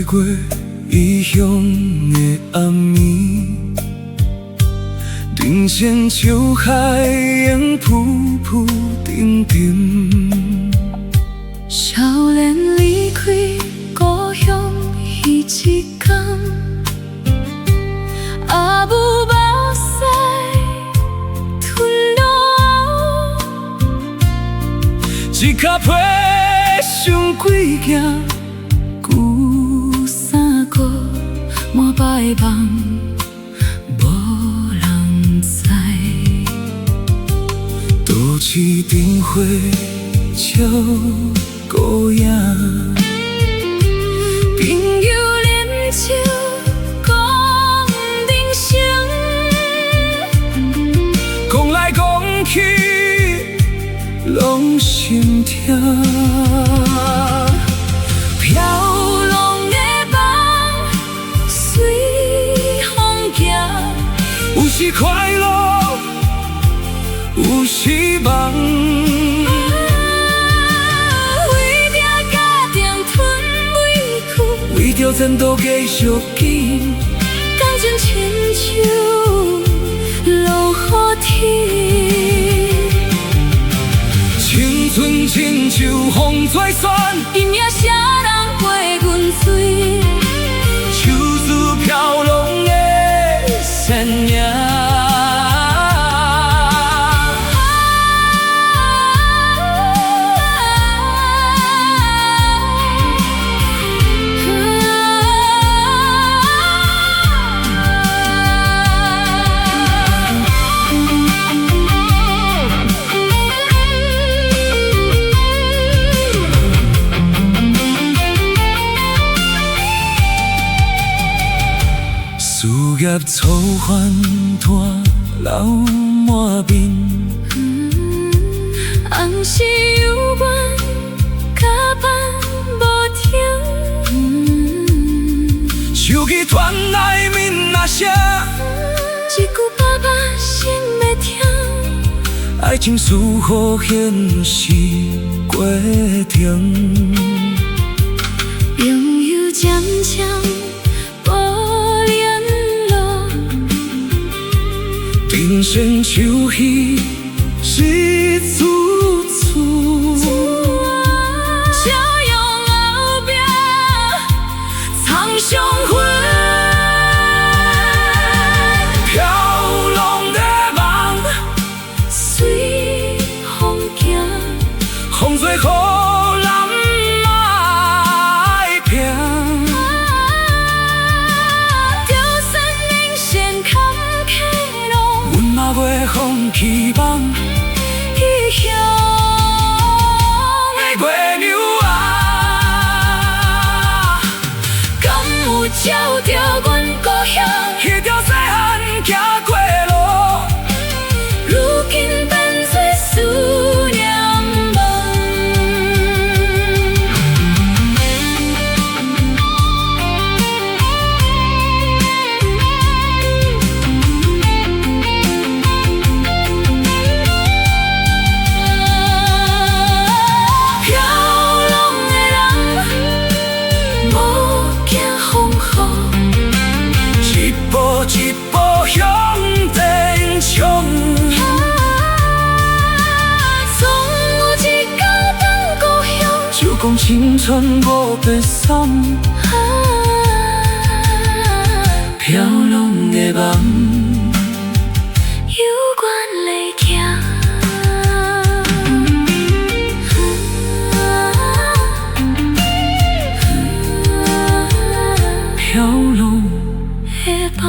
过异乡的暗暝，人生像海洋浮浮沉沉。少年离开故乡彼一天，阿母目屎吞落一脚皮上几件旧衫裤，满白的梦无人知。都市灯火照孤影，朋友饮酒讲人生，讲来讲去拢心痛。飘浪的梦随风行，有时快乐，有时梦。为着前途继续行，感情亲像落雨天，青春亲像风吹船，因也谁人陪阮醉，手持飘浪的身影。事业操烦拖流满面，红是犹原加班无停，手机传来闽南声，一句爸爸心要听，爱情似乎现实过程，朋友渐渐无联络，人生像戏一出出，笑容后壁藏伤痕。飘浪的梦随风行，风吹雨淋嘛会平。就算人生坎坷路，阮嘛袂放弃梦，异乡的月娘啊，敢有照着阮故乡？迄条细汉行过路，如今变作思念梦。飘浪的人无惊风雨，一步一步向前冲。总有一天等故乡，就讲青春无白送，飘浪的梦。有缘来行。飘浪的梦。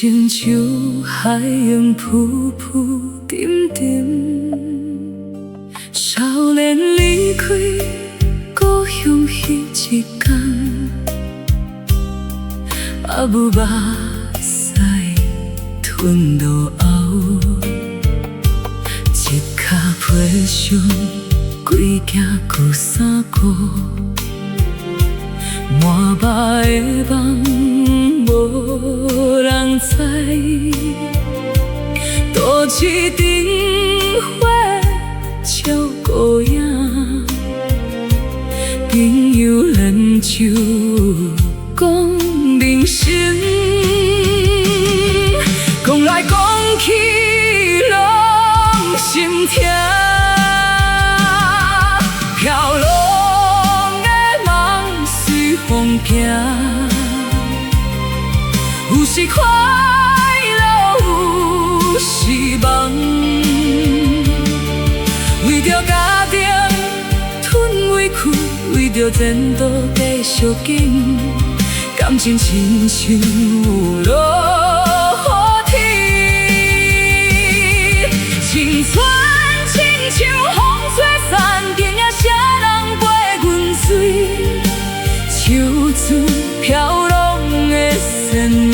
成像海涌浮浮沉沉。少年离开故乡彼一天，啊母目屎吞落后，一脚皮上几件旧衫裤，满目的梦无人知，多一灯火照孤影，朋友连酒讲人生，讲来讲去拢心痛，飘浪的梦随风行。有时快乐，有时梦，为着家庭吞委屈，为着前途继续行，感情亲像有落雨天，青春亲像风吹散，定也谁人陪阮水，手指飘浪的生命。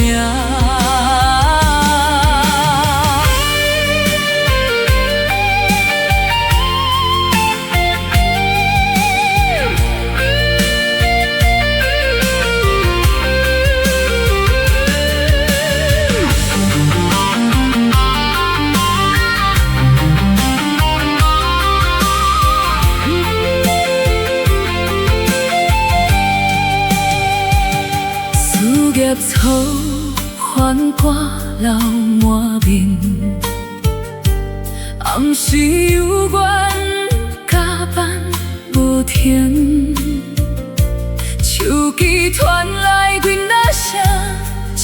叶草繁花流满面，暗时幽怨加班无停，手机传来囡仔声，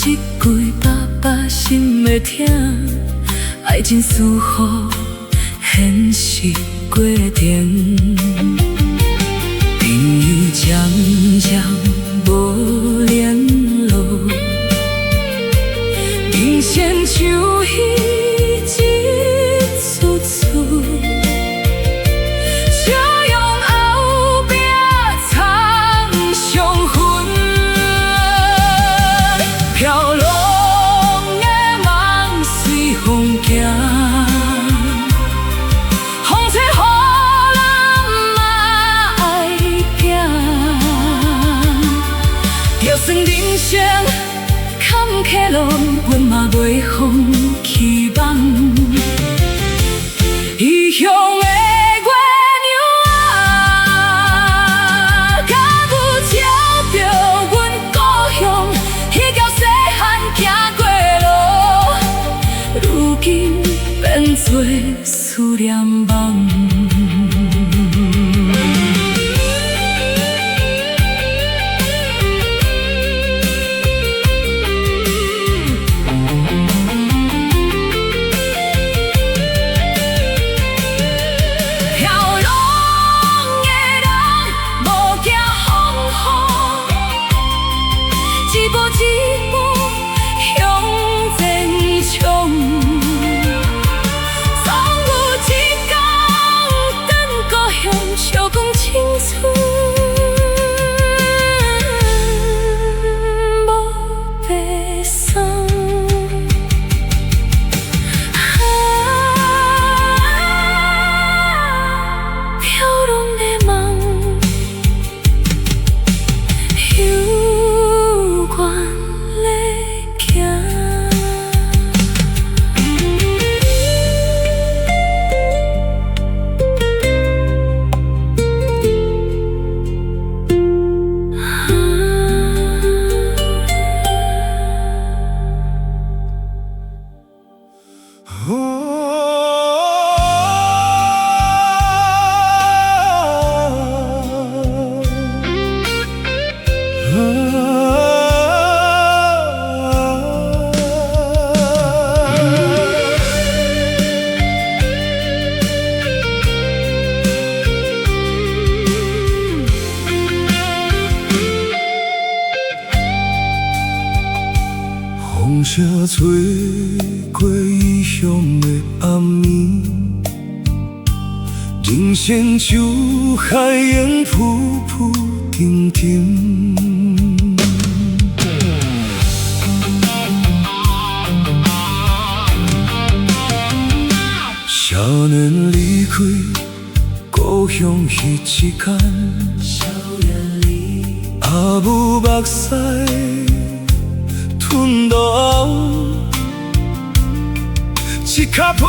一句爸爸心会疼，爱情似乎现实决定，朋友渐渐无联络，明显像彼一出出，笑容后壁藏伤痕，飘浪的梦随风行，风吹雨淋嘛爱拼，就算人生坎坷路，阮嘛袂放弃望。异乡的月亮啊，甲有照着阮故乡，迄条细汉行过路，如今变做思念梦。一步一步向前冲，总有一天等故乡笑讲青春无白送。飘浪的梦，有关咧行。风声吹生就海烟浮浮沉沉。少年离开故乡彼一天，阿母目屎吞落后，一脚皮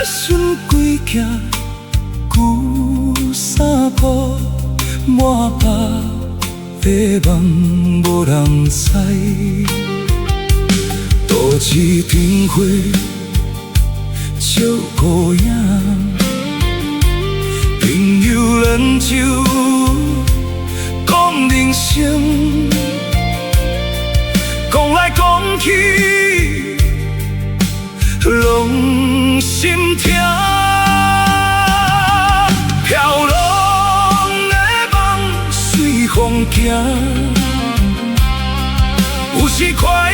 顺几件旧衫裤，满白白茫无人知，都市灯火照孤影，朋友饮酒讲人生，讲来讲去拢心痛。飘浪的梦随风行，有时快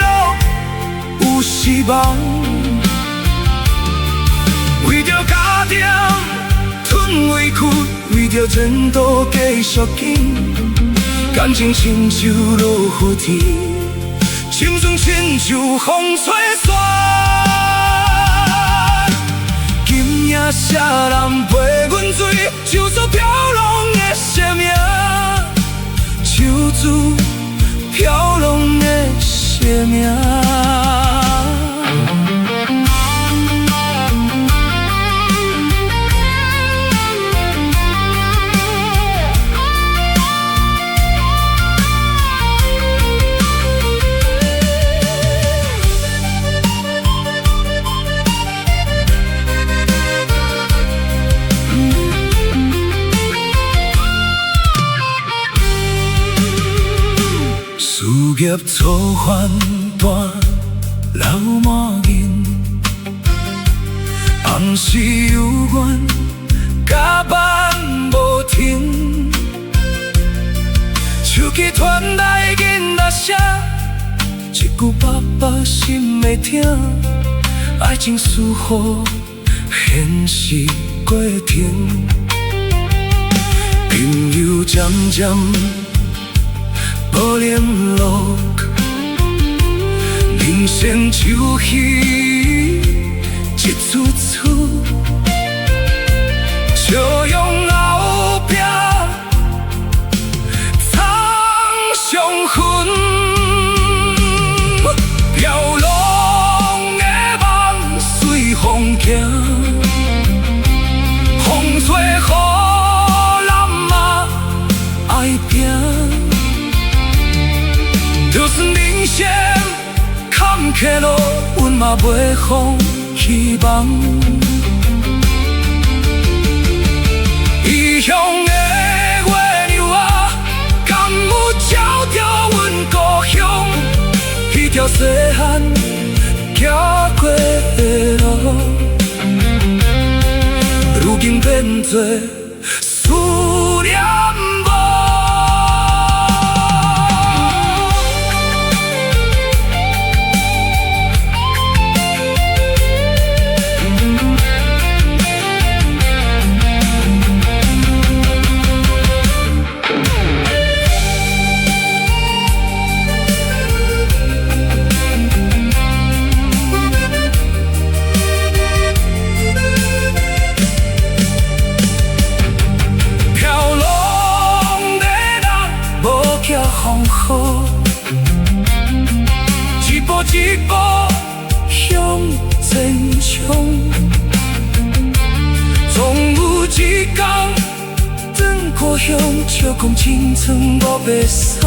乐，有时梦。为着家庭吞委屈，为着前途继续行，感情亲像落雨天，青春亲像风吹散。今夜谁人陪阮醉，唱出飘浪的生命，唱出飘浪的生命。事业错翻端流满面，暗时有怨，加班无停。手机传来囡仔声，一句爸爸心会疼。爱情似乎现实过程，朋友渐渐无联络，人生就戏一出出，笑容后壁藏伤痕。飘浪的梦随风行，风吹雨淋嘛爱拼。就算人生坎坷路，阮嘛袂放希望。异乡的月亮啊，敢有照着阮故乡？彼条细汉行过的路，如今变作思念。风雨一步一步向前冲，总有一天转故乡，笑讲青春无白送。